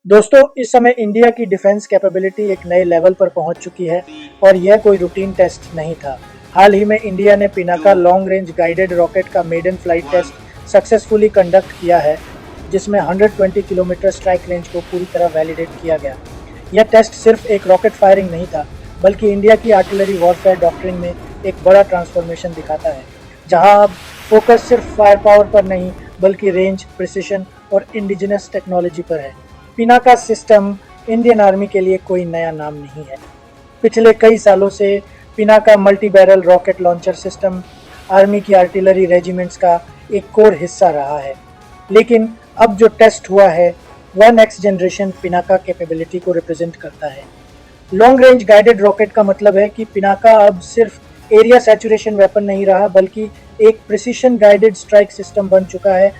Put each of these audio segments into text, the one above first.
दोस्तों, इस समय इंडिया की डिफेंस कैपेबिलिटी एक नए लेवल पर पहुंच चुकी है और यह कोई रूटीन टेस्ट नहीं था। हाल ही में इंडिया ने Pinaka long range guided rocket का maiden flight test successfully conduct किया है, जिसमें 120 किलोमीटर स्ट्राइक रेंज को पूरी तरह वैलिडेट किया गया। यह टेस्ट सिर्फ एक रॉकेट फायरिंग नहीं था, बल्कि इंडिया की आर्टिलरी वॉरफेयर डॉक्ट्रिन में एक बड़ा ट्रांसफॉर्मेशन दिखाता है, जहां अब फोकस सिर्फ फायर पावर पर नहीं बल्कि रेंज, प्रिसिशन और इंडिजिनस टेक्नोलॉजी पर है। पिनाका सिस्टम इंडियन आर्मी के लिए कोई नया नाम नहीं है। पिछले कई सालों से Pinaka multi barrel rocket launcher system army की आर्टिलरी रेजिमेंट्स का एक कोर हिस्सा रहा है। लेकिन अब जो टेस्ट हुआ है वह नेक्स्ट जनरेशन पिनाका कैपेबिलिटी को रिप्रेजेंट करता है। लॉन्ग रेंज गाइडेड रॉकेट का मतलब है कि पिनाका अब सिर्फ एरिया सैचुरेशन वेपन नहीं रहा, बल्कि एक प्रिसिशन गाइडेड स्ट्राइक सिस्टम बन चुका है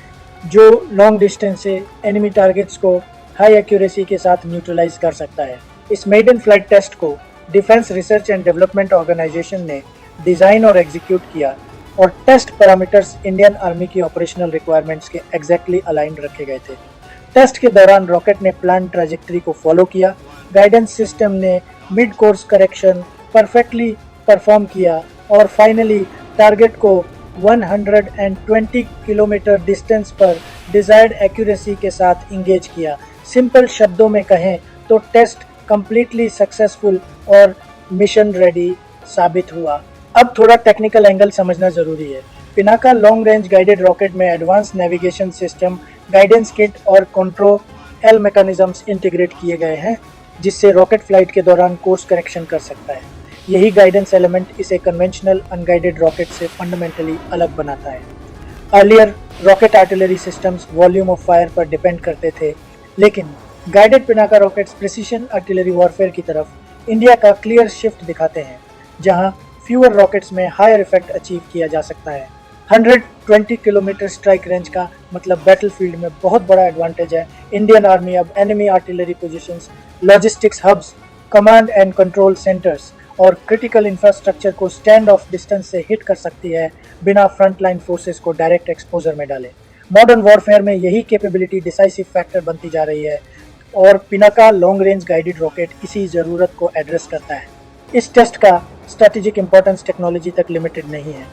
जो लॉन्ग डिस्टेंस से एनिमी टारगेट्स को हाई एक्यूरेसी के साथ न्यूट्रलाइज कर सकता है। इस मेडन फ्लाइट टेस्ट को defence research and development organisation ने डिज़ाइन और एग्जीक्यूट किया और टेस्ट पैरामीटर्स इंडियन आर्मी की ऑपरेशनल रिक्वायरमेंट्स के एग्जैक्टली अलाइंड रखे गए थे। टेस्ट के दौरान रॉकेट ने प्लान ट्रैजेक्टरी को फॉलो किया, गाइडेंस सिस्टम ने mid course correction perfectly perform किया और फाइनली टारगेट को 120 किलोमीटर डिस्टेंस पर डिजायर्ड एक्यूरेसी के साथ इंगेज किया। सिंपल शब्दों में कहें तो टेस्ट कंप्लीटली सक्सेसफुल और मिशन रेडी साबित हुआ। अब थोड़ा टेक्निकल एंगल समझना जरूरी है। Pinaka long range guided rocket में advance navigation system, guidance kit और कंट्रोल एल मैकेनिज्म्स इंटीग्रेट किए गए हैं, जिससे रॉकेट फ्लाइट के दौरान कोर्स करेक्शन कर सकता है। यही गाइडेंस एलिमेंट इसे कन्वेंशनल अनगाइडेड रॉकेट से फंडामेंटली अलग बनाता है। Earlier rocket artillery systems volume of fire पर डिपेंड करते थे, लेकिन guided Pinaka rockets precision artillery warfare की तरफ इंडिया का क्लियर शिफ्ट दिखाते हैं, जहां फ्यूअर रॉकेट्स में हायर इफेक्ट अचीव किया जा सकता है। 120 किलोमीटर स्ट्राइक रेंज का मतलब बैटलफील्ड में बहुत बड़ा एडवांटेज है। इंडियन आर्मी अब enemy artillery positions, logistics hubs, command and control centres और क्रिटिकल इंफ्रास्ट्रक्चर को स्टैंड ऑफ डिस्टेंस से हिट कर सकती है, बिना फ्रंटलाइन फोर्सेस को डायरेक्ट एक्सपोजर में डाले। मॉडर्न वॉरफेयर में यही कैपेबिलिटी डिसाइसिव फैक्टर बनती जा रही है और Pinaka long range guided rocket इसी ज़रूरत को एड्रेस करता है। इस टेस्ट का स्ट्रेटेजिक इंपॉर्टेंस टेक्नोलॉजी तक लिमिटेड नहीं है।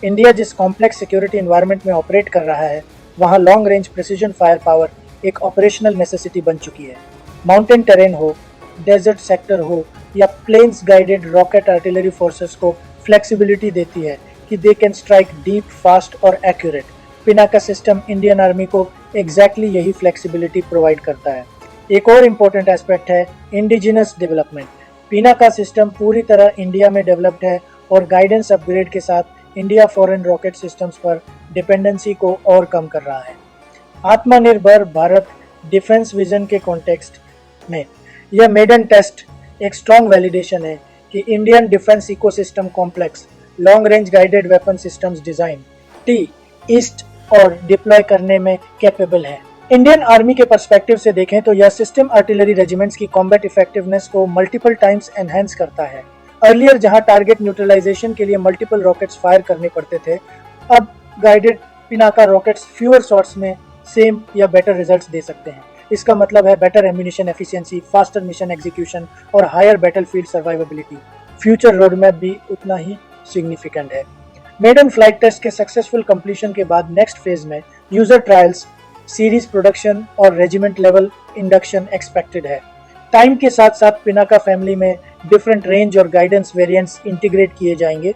इंडिया जिस कॉम्प्लेक्स सिक्योरिटी एनवायरनमेंट में ऑपरेट कर रहा है, वहाँ long range precision fire power एक ऑपरेशनल नेसेसिटी बन चुकी है। माउंटेन टेरेन हो, डेजर्ट सेक्टर हो या plains guided rocket artillery forces को फ्लेक्सिबिलिटी देती है कि they can strike deep, fast और accurate. Pinaka system Indian army को एग्जैक्टली यही फ्लेक्सिबिलिटी प्रोवाइड करता है। एक और इम्पोर्टेंट एस्पेक्ट है इंडिजिनस डेवलपमेंट। पिनाका सिस्टम पूरी तरह इंडिया में डेवलप्ड है और गाइडेंस अपग्रेड के साथ इंडिया फॉरेन रॉकेट सिस्टम्स पर डिपेंडेंसी को और कम कर रहा है। आत्मनिर्भर भारत डिफेंस विजन के कॉन्टेक्स्ट में यह मेडन टेस्ट एक स्ट्रॉन्ग वैलिडेशन है कि Indian defence ecosystem complex long range guided weapon systems design, T, east और डिप्लॉय करने में कैपेबल है। इंडियन आर्मी के पर्सपेक्टिव से देखें तो यह सिस्टम आर्टिलरी रेजिमेंट्स की कॉम्बैट इफेक्टिवनेस को मल्टीपल टाइम्स एनहांस करता है। अर्लियर जहां टारगेट न्यूट्रलाइजेशन के लिए मल्टीपल रॉकेट्स फायर करने पड़ते थे, अब guided Pinaka rockets fewer shots में सेम या बेटर रिजल्ट्स दे सकते हैं। इसका मतलब है better ammunition efficiency, faster mission execution और higher battlefield survivability. Future road map भी उतना ही सिग्निफिकेंट है। मेडन फ्लाइट टेस्ट के सक्सेसफुल कंप्लीशन के बाद नेक्स्ट फेज में यूजर ट्रायल्स, सीरीज प्रोडक्शन और रेजिमेंट लेवल इंडक्शन एक्सपेक्टेड है। टाइम के साथ साथ पिनाका फैमिली में डिफरेंट रेंज और गाइडेंस वेरिएंट्स इंटीग्रेट किए जाएंगे,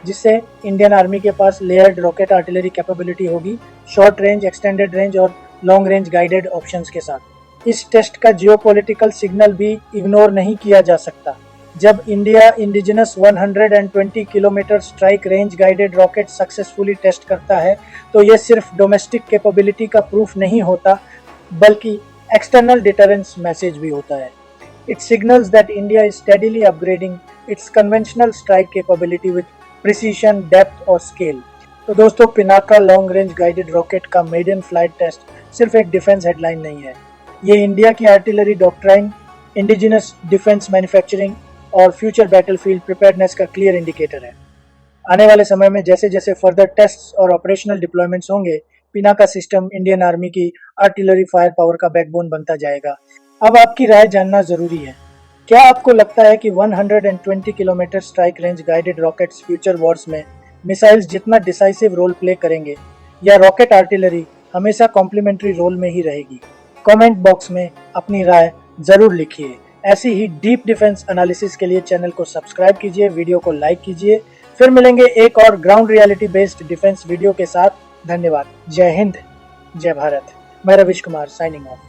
जिससे इंडियन आर्मी के पास लेयर्ड रॉकेट आर्टिलरी कैपेबिलिटी होगी, शॉर्ट रेंज, एक्सटेंडेड रेंज और लॉन्ग रेंज गाइडेड ऑप्शंस के साथ। इस टेस्ट का जियोपॉलिटिकल सिग्नल भी इग्नोर नहीं किया जा सकता। जब India indigenous 120 kilometre strike range guided rocket successfully test करता है, तो यह सिर्फ डोमेस्टिक कैपेबिलिटी का प्रूफ नहीं होता, बल्कि एक्सटर्नल डिटरेंस मैसेज भी होता है। It signals that India is steadily upgrading it's conventional strike capability with precision, depth और स्केल। तो दोस्तों, Pinaka long range guided rocket का मेडन फ्लाइट टेस्ट सिर्फ एक डिफेंस हेडलाइन नहीं है। ये इंडिया की artillery doctrine, indigenous defence manufacturing और फ्यूचर बैटलफील्ड प्रिपेयर्डनेस का क्लियर इंडिकेटर है। आने वाले समय में जैसे जैसे फर्दर टेस्ट्स और ऑपरेशनल डिप्लॉयमेंट्स होंगे, पिनाका सिस्टम इंडियन आर्मी की आर्टिलरी फायर पावर का बैकबोन बनता जाएगा। अब आपकी राय जानना जरूरी है। क्या आपको लगता है कि 120 kilometre strike range guided rockets future Wars में मिसाइल्स जितना डिसाइसिव रोल प्ले करेंगे, या रॉकेट आर्टिलरी हमेशा कॉम्प्लीमेंट्री रोल में ही रहेगी? कमेंट बॉक्स में अपनी राय जरूर लिखिए। ऐसी ही डीप डिफेंस एनालिसिस के लिए चैनल को सब्सक्राइब कीजिए, वीडियो को लाइक कीजिए। फिर मिलेंगे एक और ground reality based defence video के साथ। धन्यवाद। जय हिंद, जय भारत। मैं रविश कुमार साइनिंग ऑफ।